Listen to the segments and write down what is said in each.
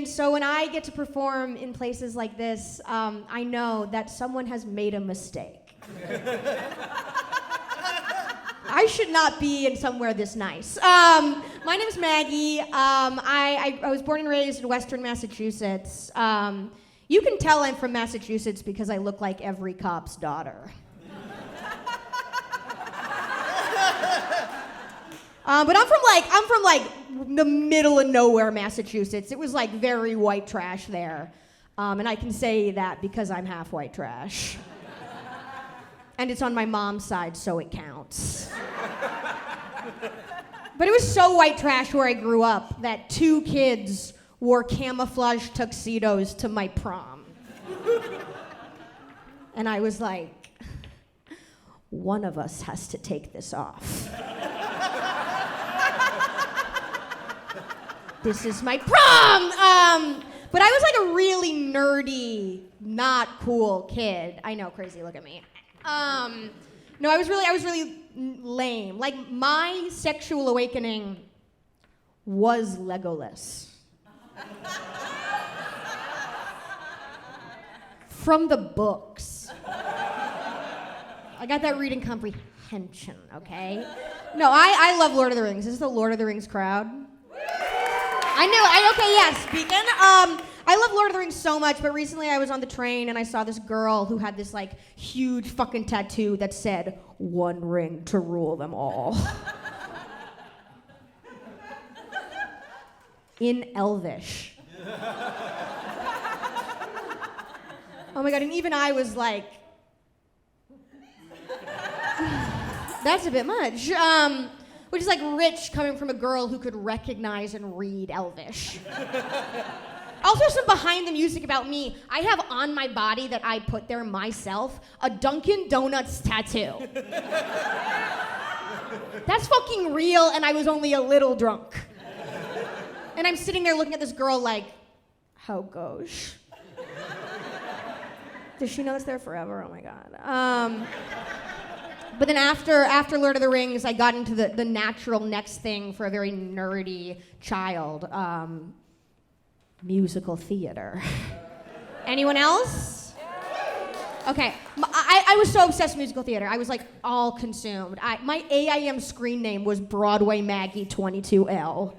And so when I get to perform in places like this, I know that someone has made a mistake. I should not be in somewhere this nice. My name is Maggie. I was born and raised in Western Massachusetts. You can tell I'm from Massachusetts because I look like every cop's daughter. But I'm from the middle of nowhere, Massachusetts. It was like very white trash there. And I can say that because I'm half white trash. And it's on my mom's side, so it counts. But it was so white trash where I grew up that 2 kids wore camouflage tuxedos to my prom. And I was like, one of us has to take this off. This is my prom! But I was like a really nerdy, not cool kid. I know, crazy, look at me. No, I was really lame. Like, my sexual awakening was Legolas. From the books. I got that reading comprehension, okay? No, I love Lord of the Rings. Is this the Lord of the Rings crowd? Okay, yes, speaking. I love Lord of the Rings so much, but recently I was on the train and I saw this girl who had this like huge fucking tattoo that said, "One ring to rule them all." In Elvish. Oh my God, and even I was like, that's a bit much. Which is like rich coming from a girl who could recognize and read Elvish. Also, some behind the music about me. I have on my body that I put there myself a Dunkin' Donuts tattoo. That's fucking real, and I was only a little drunk. And I'm sitting there looking at this girl like, how gauche? Does she know it's there forever? Oh my God. But then after Lord of the Rings, I got into the natural next thing for a very nerdy child, musical theater. Anyone else? Okay, I was so obsessed with musical theater. I was like all consumed. My AIM screen name was Broadway Maggie 22L.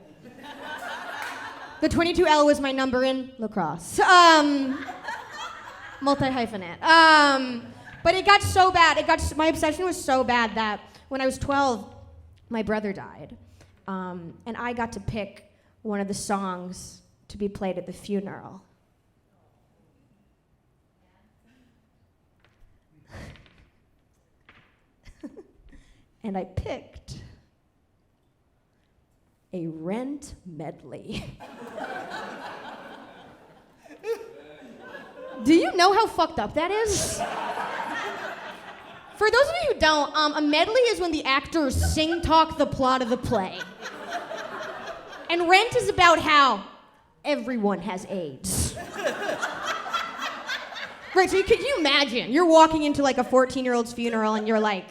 The 22L was my number in lacrosse. Multi-hyphenate. But it got so bad, my obsession was so bad that when I was 12, my brother died. And I got to pick one of the songs to be played at the funeral. And I picked a Rent medley. Do you know how fucked up that is? For those of you who don't, a medley is when the actors sing-talk the plot of the play. And Rent is about how everyone has AIDS. Right, so could you imagine? You're walking into like a 14-year-old's funeral and you're like,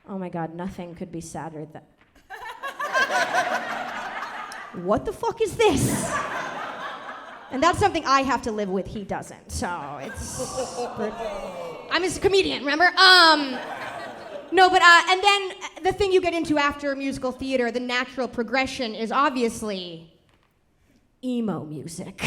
oh my God, nothing could be sadder than... What the fuck is this? And that's something I have to live with, he doesn't, so it's... I'm a comedian, remember? No, but, and then the thing you get into after musical theater, the natural progression is obviously emo music.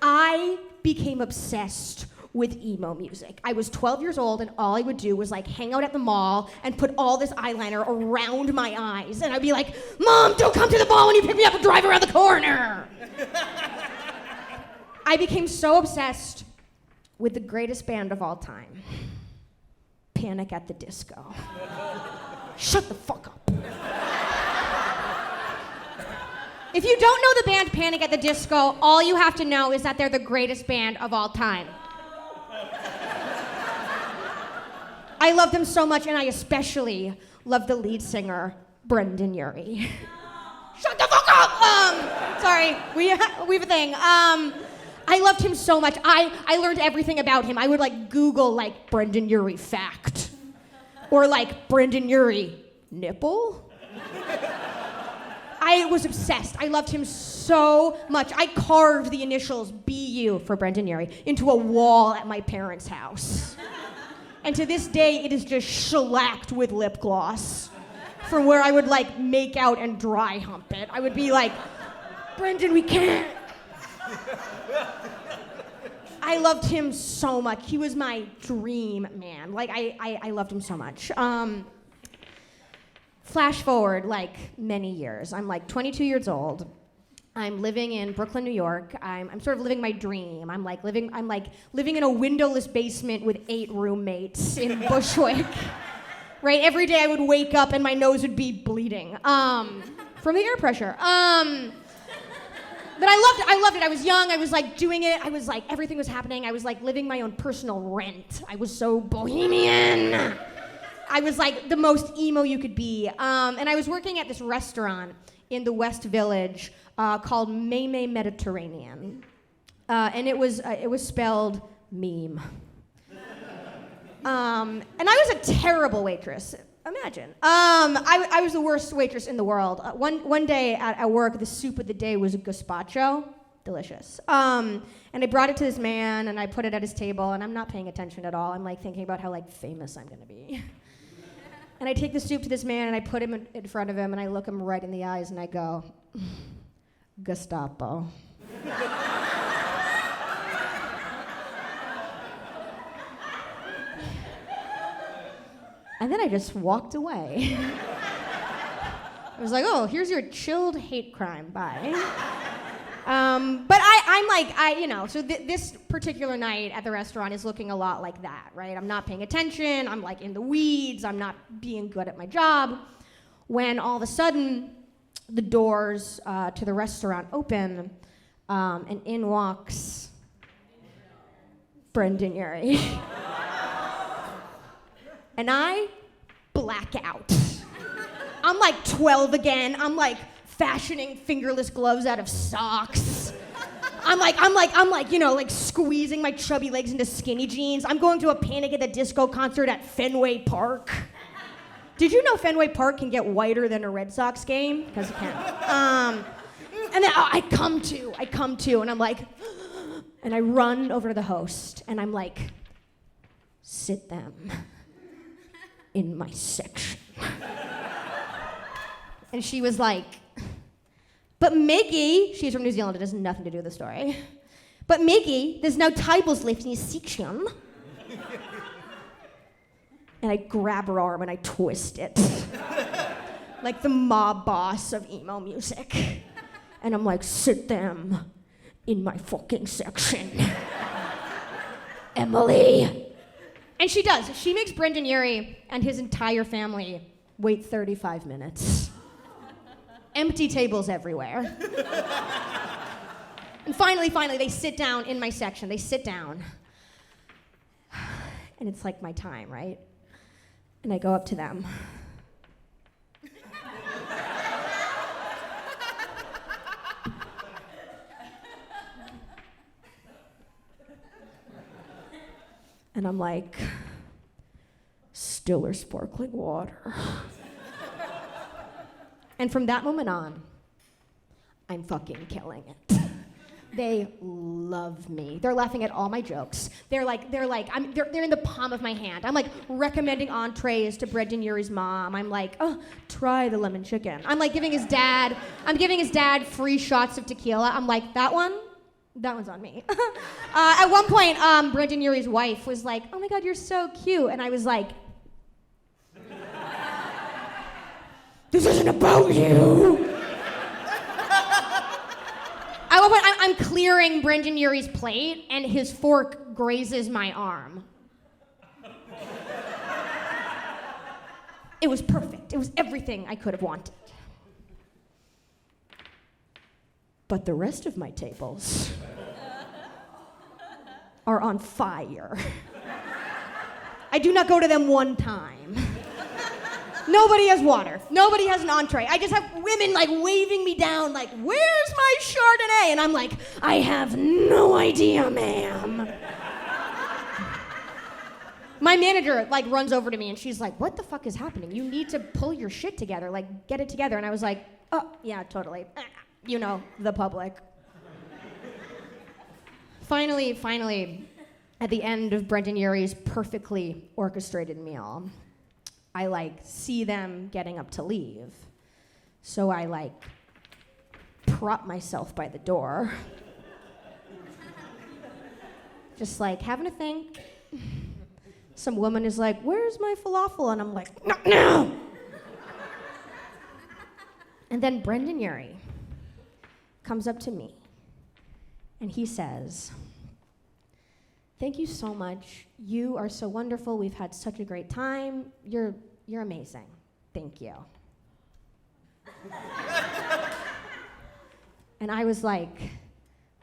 I became obsessed with emo music. I was 12 years old and all I would do was like hang out at the mall and put all this eyeliner around my eyes. And I'd be like, Mom, don't come to the mall when you pick me up and drive around the corner. I became so obsessed with the greatest band of all time, Panic at the Disco. Shut the fuck up. If you don't know the band Panic at the Disco, all you have to know is that they're the greatest band of all time. I love them so much, and I especially love the lead singer, Brendan Urie. Shut the fuck up! Sorry, we have a thing. I loved him so much. I learned everything about him. I would like Google like Brendan Urie fact. Or like Brendan Urie nipple. I was obsessed. I loved him so much. I carved the initials BU for Brendan Urie into a wall at my parents' house. And to this day, it is just shellacked with lip gloss from where I would like make out and dry hump it. I would be like, Brendan, we can't. I loved him so much. He was my dream man. Like, I loved him so much. Flash forward like many years. I'm like 22 years old. I'm living in Brooklyn, New York. I'm sort of living my dream. I'm like living in a windowless basement with 8 roommates in Bushwick. Right? Every day I would wake up and my nose would be bleeding from the air pressure. But I loved it. I was young. I was like doing it. I was like everything was happening. I was like living my own personal rent. I was so bohemian. I was like the most emo you could be. And I was working at this restaurant in the West Village called May Mediterranean. And it was spelled meme. And I was a terrible waitress. Imagine. I was the worst waitress in the world. One day at work, the soup of the day was a gazpacho. Delicious. And I brought it to this man, and I put it at his table, and I'm not paying attention at all. I'm like thinking about how like famous I'm gonna be. And I take the soup to this man, and I put him in front of him, and I look him right in the eyes, and I go, Gestapo. And then I just walked away. I was like, oh, here's your chilled hate crime, bye. But I'm like, so this particular night at the restaurant is looking a lot like that, right? I'm not paying attention, I'm like in the weeds, I'm not being good at my job, when all of a sudden, the doors to the restaurant open, and in walks Brendan Urie. And I black out. I'm like 12 again. I'm like fashioning fingerless gloves out of socks. I'm like, squeezing my chubby legs into skinny jeans. I'm going to a Panic at the Disco concert at Fenway Park. Did you know Fenway Park can get whiter than a Red Sox game? Because it can. And then I come to, and I'm like, and I run over to the host, and I'm like, sit them in my section. And she was like, but Maggie, she's from New Zealand, it has nothing to do with the story. But Maggie, there's no tables left in your section. And I grab her arm and I twist it. Like the mob boss of emo music. And I'm like, sit them in my fucking section. Emily. And she does. She makes Brendan Urie and his entire family wait 35 minutes. Empty tables everywhere. And finally, they sit down in my section. They sit down. And it's like my time, right? And I go up to them. And I'm like, still or sparkling water? And from that moment on, I'm fucking killing it. They love me. They're laughing at all my jokes. They're in the palm of my hand. I'm like recommending entrees to Brendan Urie's mom. I'm like, oh, try the lemon chicken. I'm giving his dad free shots of tequila. I'm like, that one's on me. At one point, Brendan Urie's wife was like, oh my God, you're so cute. And I was like, this isn't about you. At one point, I'm clearing Brendan Urie's plate, and his fork grazes my arm. It was perfect. It was everything I could have wanted. But the rest of my tables are on fire. I do not go to them one time. Nobody has water. Nobody has an entree. I just have women like waving me down like, where's my Chardonnay? And I'm like, I have no idea, ma'am. My manager like runs over to me and she's like, what the fuck is happening? You need to pull your shit together, like get it together. And I was like, Oh, yeah, totally. You know, the public. Finally, at the end of Brendan Urie's perfectly orchestrated meal, I see them getting up to leave. So I prop myself by the door. Just having to think. Some woman is like, "Where's my falafel?" And I'm like, "Not now!" And then Brendan Urie comes up to me and he says, "Thank you so much. You are so wonderful. We've had such a great time. You're amazing. Thank you." And I was like,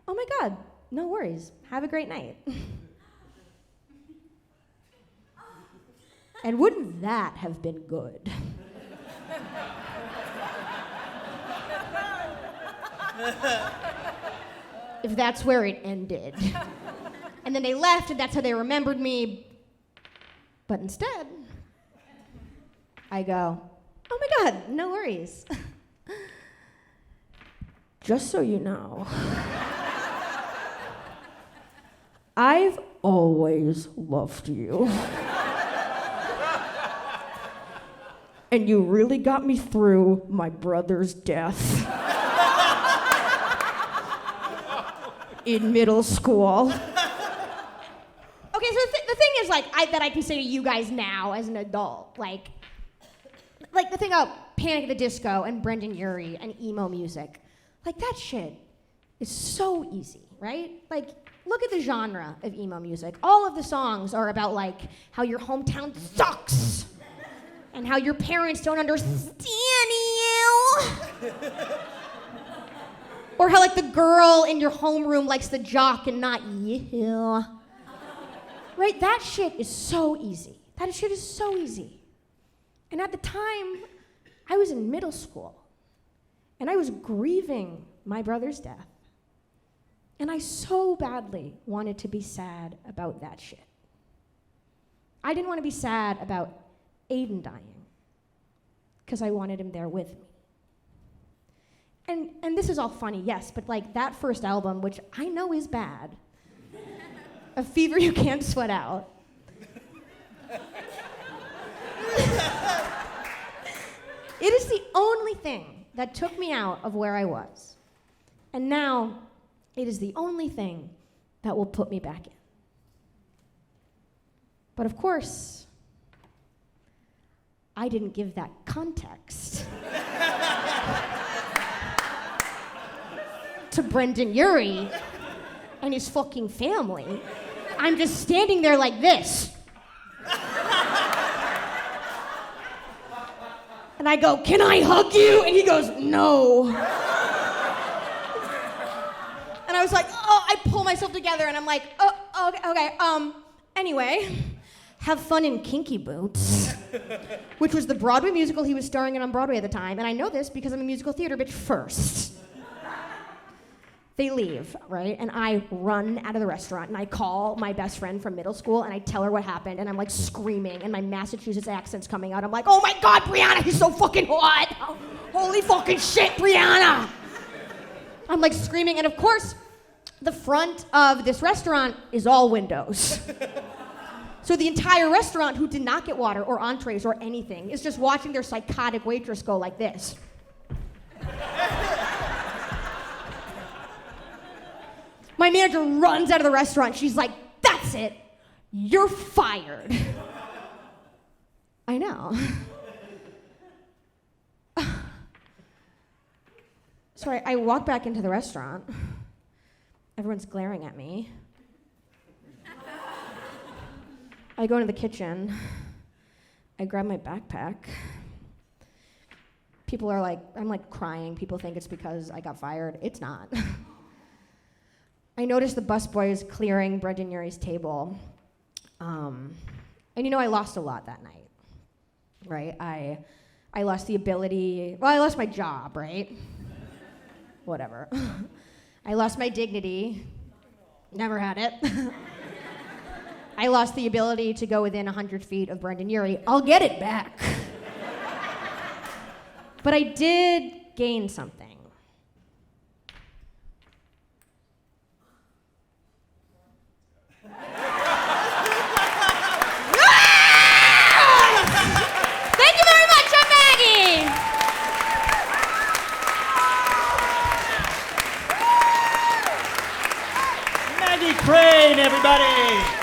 "Oh my God, no worries. Have a great night." And wouldn't that have been good? If that's where it ended. And then they left, and that's how they remembered me. But instead, I go, "Oh my God, no worries. Just so you know, I've always loved you. And you really got me through my brother's death in middle school." Okay, so the thing is, that I can say to you guys now as an adult, like the thing about Panic at the Disco and Brendan Urie and emo music, that shit is so easy, right? Look at the genre of emo music. All of the songs are about, how your hometown sucks and how your parents don't understand you. Or how, the girl in your homeroom likes the jock and not you. Right? That shit is so easy. That shit is so easy. And at the time, I was in middle school. And I was grieving my brother's death. And I so badly wanted to be sad about that shit. I didn't want to be sad about Aiden dying, because I wanted him there with me. And this is all funny, yes, but that first album, which I know is bad, A Fever You Can't Sweat Out, it is the only thing that took me out of where I was. And now, it is the only thing that will put me back in. But of course, I didn't give that context to Brendan Urie and his fucking family. I'm just standing there like this. And I go, "Can I hug you?" And he goes, "No." And I was like, I pull myself together and I'm like, okay, anyway, have fun in Kinky Boots, which was the Broadway musical he was starring in on Broadway at the time. And I know this because I'm a musical theater bitch first. They leave, right? And I run out of the restaurant and I call my best friend from middle school and I tell her what happened and I'm screaming and my Massachusetts accent's coming out. I'm like, "Oh my God, Brianna, he's so fucking hot. Oh, holy fucking shit, Brianna." I'm screaming, and of course, the front of this restaurant is all windows. So the entire restaurant, who did not get water or entrees or anything, is just watching their psychotic waitress go like this. My manager runs out of the restaurant. She's like, "That's it. You're fired." I know. So I walk back into the restaurant. Everyone's glaring at me. I go into the kitchen. I grab my backpack. People are I'm crying. People think it's because I got fired. It's not. I noticed the busboys clearing Brendan Urie's table. And I lost a lot that night, right? I lost the ability, I lost my job, right? Whatever. I lost my dignity. Never had it. I lost the ability to go within 100 feet of Brendan Urie. I'll get it back. But I did gain something. Thank you very much, I'm Maggie. Maggie Crane, everybody.